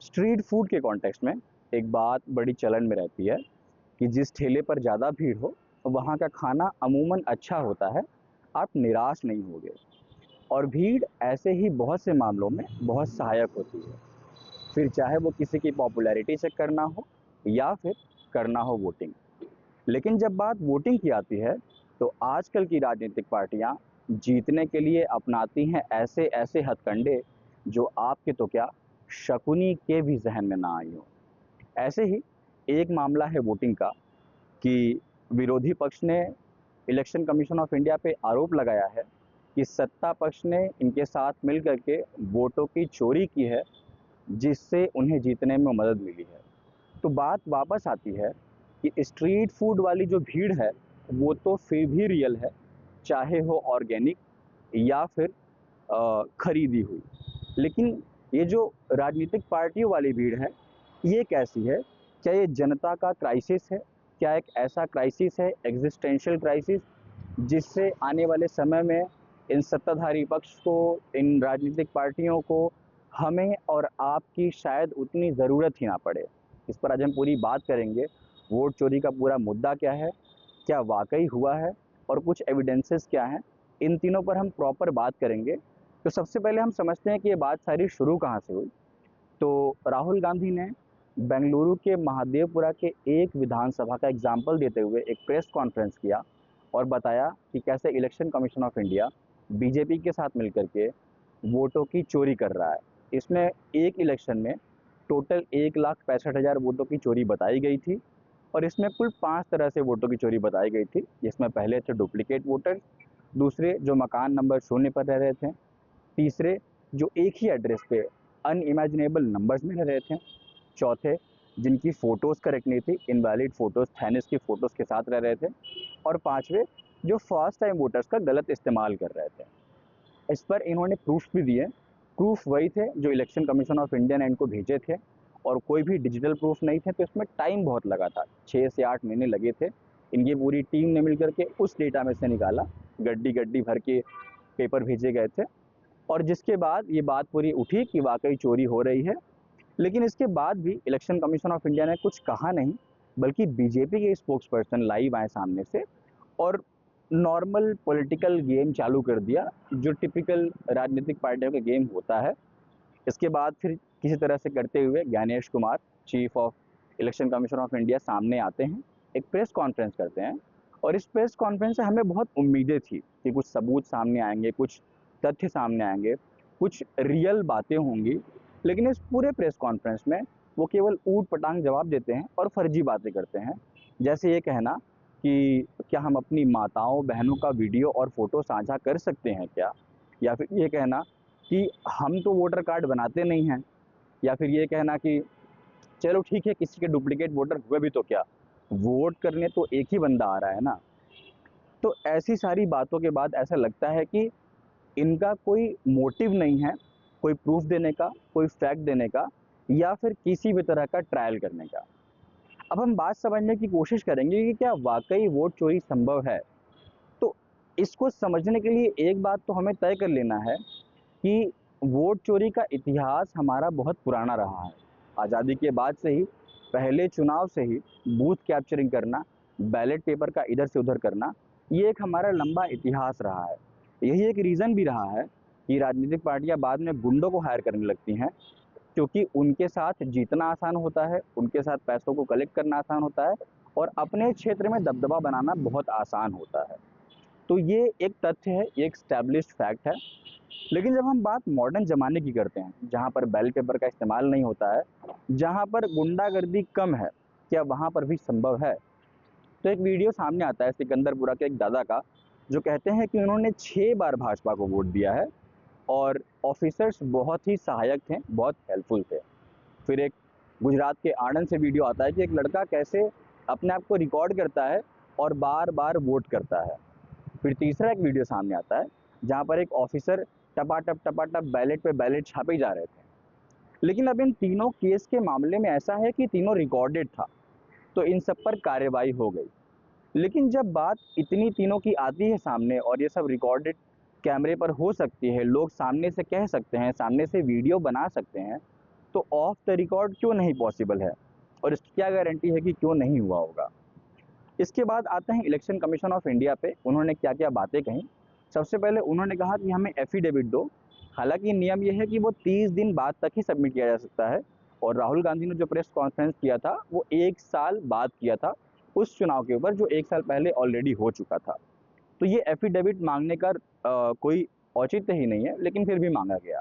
Street food के context में एक बात बड़ी चलन में रहती है कि जिस ठेले पर ज़्यादा भीड़ हो वहाँ का खाना अमूमन अच्छा होता है, आप निराश नहीं होगे। और भीड़ ऐसे ही बहुत से मामलों में बहुत सहायक होती है, फिर चाहे वो किसी की पॉपुलैरिटी से करना हो या फिर करना हो वोटिंग। लेकिन जब बात वोटिंग की आती है तो आजकल की राजनीतिक पार्टियां जीतने के लिए अपनाती हैं ऐसे ऐसे हथकंडे जो आपके तो क्या, शकुनी के भी जहन में ना आई हो। ऐसे ही एक मामला है वोटिंग का कि विरोधी पक्ष ने इलेक्शन कमीशन ऑफ इंडिया पे आरोप लगाया है कि सत्ता पक्ष ने इनके साथ मिल करके वोटों की चोरी की है, जिससे उन्हें जीतने में मदद मिली है। तो बात वापस आती है कि स्ट्रीट फूड वाली जो भीड़ है वो तो फिर भी रियल है, चाहे हो ऑर्गेनिक या फिर खरीदी हुई। लेकिन ये जो राजनीतिक पार्टियों वाली भीड़ है ये कैसी है? क्या ये जनता का क्राइसिस है? क्या एक ऐसा क्राइसिस है, एग्जिस्टेंशियल क्राइसिस, जिससे आने वाले समय में इन सत्ताधारी पक्ष को, इन राजनीतिक पार्टियों को, हमें और आपकी शायद उतनी ज़रूरत ही ना पड़े? इस पर आज हम पूरी बात करेंगे। वोट चोरी का पूरा मुद्दा क्या है, क्या वाकई हुआ है, और कुछ एविडेंसेस क्या हैं, इन तीनों पर हम प्रॉपर बात करेंगे। तो सबसे पहले हम समझते हैं कि ये बात सारी शुरू कहाँ से हुई। तो राहुल गांधी ने बेंगलुरु के महादेवपुरा के एक विधानसभा का एग्जाम्पल देते हुए एक प्रेस कॉन्फ्रेंस किया और बताया कि कैसे election commission of India BJP के साथ मिलकर के वोटों की चोरी कर रहा है। इसमें एक इलेक्शन में टोटल 1,65,000 वोटों की चोरी बताई गई थी, और इसमें कुल 5 तरह से वोटों की चोरी बताई गई थी, जिसमें पहले थे डुप्लीकेट वोटर्स, दूसरे जो मकान नंबर 0 पर रह रहे थे, तीसरे जो एक ही एड्रेस पे अनइमेजिनेबल नंबर्स में रह रहे थे, चौथे जिनकी फ़ोटोज़ करेक्ट नहीं थी, इनवैलिड फ़ोटोज़ थैनिस की फ़ोटोज़ के साथ रह रहे थे, और पाँचवें जो फर्स्ट टाइम वोटर्स का गलत इस्तेमाल कर रहे थे। इस पर इन्होंने प्रूफ भी दिए। प्रूफ वही थे जो इलेक्शन कमीशन ऑफ इंडिया ने इनको भेजे थे, और कोई भी डिजिटल प्रूफ नहीं थे, तो इसमें टाइम बहुत लगा था, 6 से 8 महीने लगे थे। इनकी पूरी टीम ने मिलकर के उस डेटा में से निकाला, गड्डी गड्डी भर के पेपर भेजे गए थे, और जिसके बाद ये बात पूरी उठी कि वाकई चोरी हो रही है। लेकिन इसके बाद भी इलेक्शन कमीशन ऑफ इंडिया ने कुछ कहा नहीं, बल्कि बीजेपी के स्पोक्स पर्सन लाइव आए सामने से और नॉर्मल पॉलिटिकल गेम चालू कर दिया, जो टिपिकल राजनीतिक पार्टियों का गेम होता है। इसके बाद फिर किसी तरह से करते हुए Gyanesh Kumar, chief of election commission of India, सामने आते हैं, एक प्रेस कॉन्फ्रेंस करते हैं, और इस प्रेस कॉन्फ्रेंस से हमें बहुत उम्मीदें थी कि कुछ सबूत सामने आएंगे, कुछ तथ्य सामने आएंगे, कुछ रियल बातें होंगी। लेकिन इस पूरे प्रेस कॉन्फ्रेंस में वो केवल ऊट पटांग जवाब देते हैं और फर्जी बातें करते हैं। जैसे ये कहना कि क्या हम अपनी माताओं बहनों का वीडियो और फोटो साझा कर सकते हैं क्या, या फिर ये कहना कि हम तो वोटर कार्ड बनाते नहीं हैं, या फिर ये कहना कि चलो ठीक है किसी के डुप्लीकेट वोटर हुए भी तो क्या, वोट करने तो एक ही बंदा आ रहा है ना। तो ऐसी सारी बातों के बाद ऐसा लगता है कि इनका कोई मोटिव नहीं है, कोई प्रूफ देने का, कोई फैक्ट देने का, या फिर किसी भी तरह का ट्रायल करने का। अब हम बात समझने की कोशिश करेंगे कि क्या वाकई वोट चोरी संभव है। तो इसको समझने के लिए एक बात तो हमें तय कर लेना है कि वोट चोरी का इतिहास हमारा बहुत पुराना रहा है। आज़ादी के बाद से ही, पहले चुनाव से ही बूथ कैप्चरिंग करना, बैलेट पेपर का इधर से उधर करना, ये एक हमारा लंबा इतिहास रहा है। यही एक रीज़न भी रहा है कि राजनीतिक पार्टियां बाद में गुंडों को हायर करने लगती हैं, क्योंकि उनके साथ जीतना आसान होता है, उनके साथ पैसों को कलेक्ट करना आसान होता है, और अपने क्षेत्र में दबदबा बनाना बहुत आसान होता है। तो ये एक तथ्य है, ये एक स्टैब्लिश्ड फैक्ट है। लेकिन जब हम बात मॉडर्न ज़माने की करते हैं, जहाँ पर बैलेट पेपर का इस्तेमाल नहीं होता है, जहाँ पर गुंडागर्दी कम है, क्या वहाँ पर भी संभव है? तो एक वीडियो सामने आता है सिकंदरपुरा के एक दादा का, जो कहते हैं कि उन्होंने 6 बार भाजपा को वोट दिया है, और ऑफिसर्स बहुत ही सहायक थे, बहुत हेल्पफुल थे। फिर एक गुजरात के आणंद से वीडियो आता है कि एक लड़का कैसे अपने आप को रिकॉर्ड करता है और बार बार वोट करता है। फिर तीसरा एक वीडियो सामने आता है जहाँ पर एक ऑफिसर टपाटप बैलेट पे बैलेट छापे जा रहे थे। लेकिन अब इन तीनों केस के मामले में ऐसा है कि तीनों रिकॉर्डेड था, तो इन सब पर कार्रवाई हो गई। लेकिन जब बात इतनी तीनों की आती है सामने, और ये सब रिकॉर्डेड कैमरे पर हो सकती है, लोग सामने से कह सकते हैं, सामने से वीडियो बना सकते हैं, तो ऑफ द रिकॉर्ड क्यों नहीं पॉसिबल है, और इसकी क्या गारंटी है कि क्यों नहीं हुआ होगा। इसके बाद आते हैं इलेक्शन कमीशन ऑफ इंडिया पे, उन्होंने क्या क्या बातें कही। सबसे पहले उन्होंने कहा कि हमें एफिडेविट दो। हालांकि नियम यह है कि वो 30 दिन बाद तक ही सबमिट किया जा सकता है, और राहुल गांधी ने जो प्रेस कॉन्फ्रेंस किया था वो 1 साल बाद किया था उस चुनाव के ऊपर जो 1 साल पहले ऑलरेडी हो चुका था। तो ये एफिडेविट मांगने का कोई औचित्य ही नहीं है, लेकिन फिर भी मांगा गया।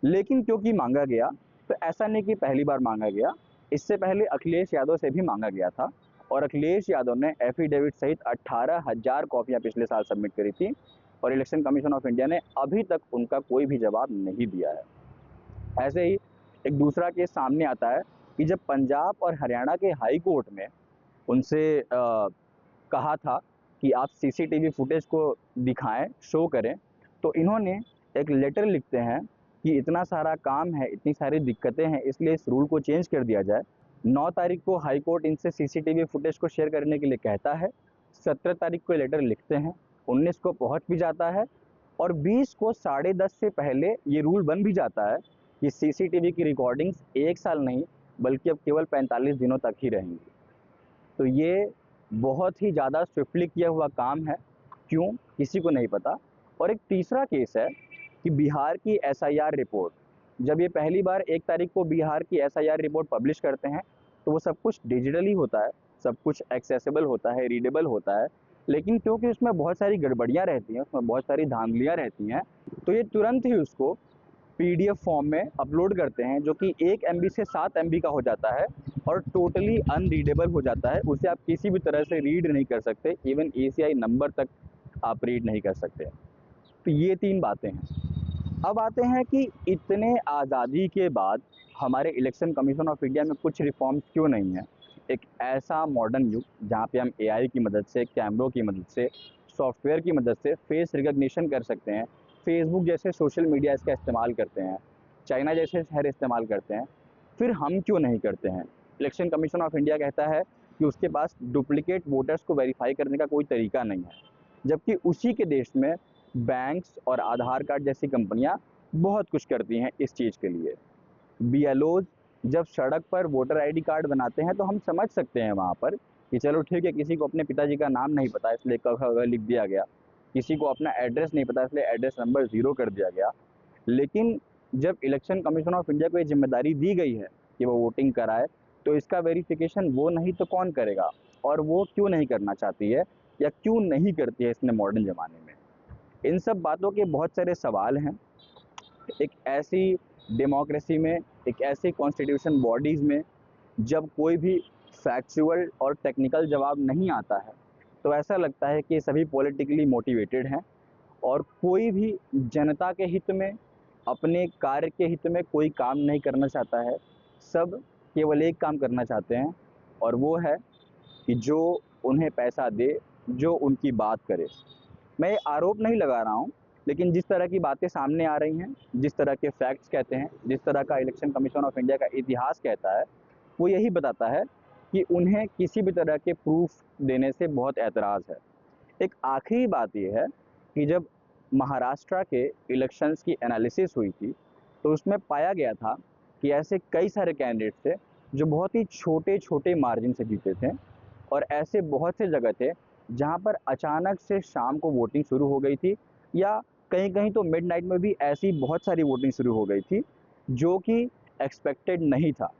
लेकिन क्योंकि मांगा गया, तो ऐसा नहीं कि पहली बार मांगा गया, इससे पहले अखिलेश यादव से भी मांगा गया था, और अखिलेश यादव ने एफिडेविट सहित 18,000 कॉपियां पिछले साल सबमिट करी थी, और इलेक्शन कमीशन ऑफ इंडिया ने अभी तक उनका कोई भी जवाब नहीं दिया है। ऐसे ही एक दूसरा केस सामने आता है कि जब पंजाब और हरियाणा के हाई कोर्ट में उनसे कहा था कि आप सीसीटीवी फुटेज को दिखाएं, शो करें, तो इन्होंने एक लेटर लिखते हैं कि इतना सारा काम है, इतनी सारी दिक्कतें हैं, इसलिए इस रूल को चेंज कर दिया जाए। 9 तारीख को हाई कोर्ट इनसे सीसीटीवी फुटेज को शेयर करने के लिए कहता है, 17 तारीख को लेटर लिखते हैं, 19 को पहुंच भी जाता है, और 20 को 10:30 से पहले ये रूल बन भी जाता है कि सीसीटीवी की रिकॉर्डिंग्स 1 साल नहीं बल्कि अब केवल 45 दिनों तक ही रहेंगी। तो ये बहुत ही ज़्यादा स्विफ्टली किया हुआ काम है, क्यों किसी को नहीं पता। और एक तीसरा केस है कि बिहार की एसआईआर रिपोर्ट, जब ये पहली बार 1 तारीख को बिहार की एसआईआर रिपोर्ट पब्लिश करते हैं तो वो सब कुछ डिजिटली होता है, सब कुछ एक्सेसिबल होता है, रीडेबल होता है, लेकिन क्योंकि उसमें बहुत सारी गड़बड़ियाँ रहती हैं, उसमें बहुत सारी धांधलियाँ रहती हैं, तो ये तुरंत ही उसको पीडीएफ फॉर्म में अपलोड करते हैं, जो कि 1 MB से 7 MB का हो जाता है और टोटली अनरीडेबल हो जाता है। उसे आप किसी भी तरह से रीड नहीं कर सकते, इवन ACI नंबर तक आप रीड नहीं कर सकते। तो ये 3 बातें हैं। अब आते हैं कि इतने आज़ादी के बाद हमारे इलेक्शन कमीशन ऑफ इंडिया में कुछ रिफॉर्म्स क्यों नहीं है। एक ऐसा मॉडर्न युग जहाँ पे हम AI की मदद से, कैमरों की मदद से, सॉफ्टवेयर की मदद से फेस रिकग्निशन कर सकते हैं, फेसबुक जैसे सोशल मीडिया इसका इस्तेमाल करते हैं, चाइना जैसे शहर इस्तेमाल करते हैं, फिर हम क्यों नहीं करते हैं। इलेक्शन कमीशन ऑफ इंडिया कहता है कि उसके पास डुप्लीकेट वोटर्स को वेरीफाई करने का कोई तरीका नहीं है, जबकि उसी के देश में बैंक्स और आधार कार्ड जैसी कंपनियां बहुत कुछ करती हैं इस चीज़ के लिए। BLOs जब सड़क पर वोटर ID कार्ड बनाते हैं तो हम समझ सकते हैं वहाँ पर कि चलो ठीक है, किसी को अपने पिताजी का नाम नहीं पता इसलिए क ख ग लिख दिया गया, किसी को अपना एड्रेस नहीं पता इसलिए एड्रेस नंबर 0 कर दिया गया। लेकिन जब इलेक्शन कमीशन ऑफ इंडिया को ये जिम्मेदारी दी गई है कि वो वोटिंग कराए, तो इसका वेरिफिकेशन वो नहीं तो कौन करेगा, और वो क्यों नहीं करना चाहती है या क्यों नहीं करती है इसने मॉडर्न ज़माने में। इन सब बातों के बहुत सारे सवाल हैं। एक ऐसी डेमोक्रेसी में, एक ऐसी कॉन्स्टिट्यूशन बॉडीज़ में जब कोई भी फैक्चुअल और टेक्निकल जवाब नहीं आता है, तो ऐसा लगता है कि सभी पॉलिटिकली मोटिवेटेड हैं, और कोई भी जनता के हित में, अपने कार्य के हित में कोई काम नहीं करना चाहता है। सब केवल एक काम करना चाहते हैं, और वो है कि जो उन्हें पैसा दे, जो उनकी बात करे। मैं ये आरोप नहीं लगा रहा हूँ, लेकिन जिस तरह की बातें सामने आ रही हैं, जिस तरह के फैक्ट्स कहते हैं, जिस तरह का इलेक्शन कमीशन ऑफ इंडिया का इतिहास कहता है, वो यही बताता है कि उन्हें किसी भी तरह के प्रूफ देने से बहुत एतराज़ है। एक आखिरी बात ये है कि जब महाराष्ट्र के इलेक्शंस की एनालिसिस हुई थी, तो उसमें पाया गया था कि ऐसे कई सारे कैंडिडेट थे जो बहुत ही छोटे छोटे मार्जिन से जीते थे, और ऐसे बहुत से जगह थे जहाँ पर अचानक से शाम को वोटिंग शुरू हो गई थी, या कहीं कहीं तो मिडनाइट में भी ऐसी बहुत सारी वोटिंग शुरू हो गई थी जो कि एक्सपेक्टेड नहीं था,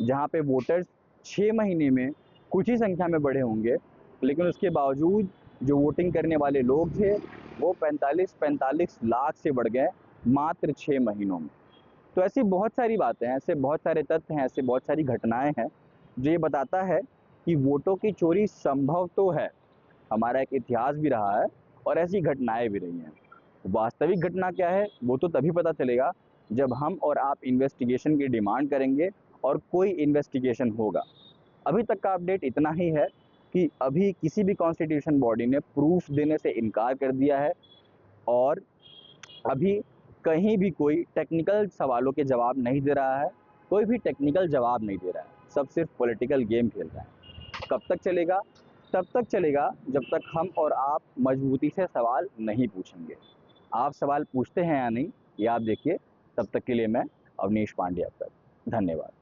जहाँ पे वोटर्स 6 महीने में कुछ ही संख्या में बढ़े होंगे, लेकिन उसके बावजूद जो वोटिंग करने वाले लोग थे वो 45 लाख से बढ़ गए मात्र 6 महीनों में। तो ऐसी बहुत सारी बातें हैं, ऐसे बहुत सारे तथ्य हैं, ऐसे बहुत सारी घटनाएं हैं जो ये बताता है कि वोटों की चोरी संभव तो है, हमारा एक इतिहास भी रहा है और ऐसी घटनाएं भी रही हैं। वास्तविक घटना क्या है वो तो तभी पता चलेगा जब हम और आप इन्वेस्टिगेशन की डिमांड करेंगे और कोई इन्वेस्टिगेशन होगा। अभी तक का अपडेट इतना ही है कि अभी किसी भी कॉन्स्टिट्यूशन बॉडी ने प्रूफ देने से इनकार कर दिया है, और अभी कहीं भी कोई टेक्निकल सवालों के जवाब नहीं दे रहा है, कोई भी टेक्निकल जवाब नहीं दे रहा है, सब सिर्फ पॉलिटिकल गेम खेल रहा है। कब तक चलेगा? तब तक चलेगा जब तक हम और आप मजबूती से सवाल नहीं पूछेंगे। आप सवाल पूछते हैं या नहीं, ये आप देखिए। तब तक के लिए मैं अवनीश पांडे अब तक। धन्यवाद।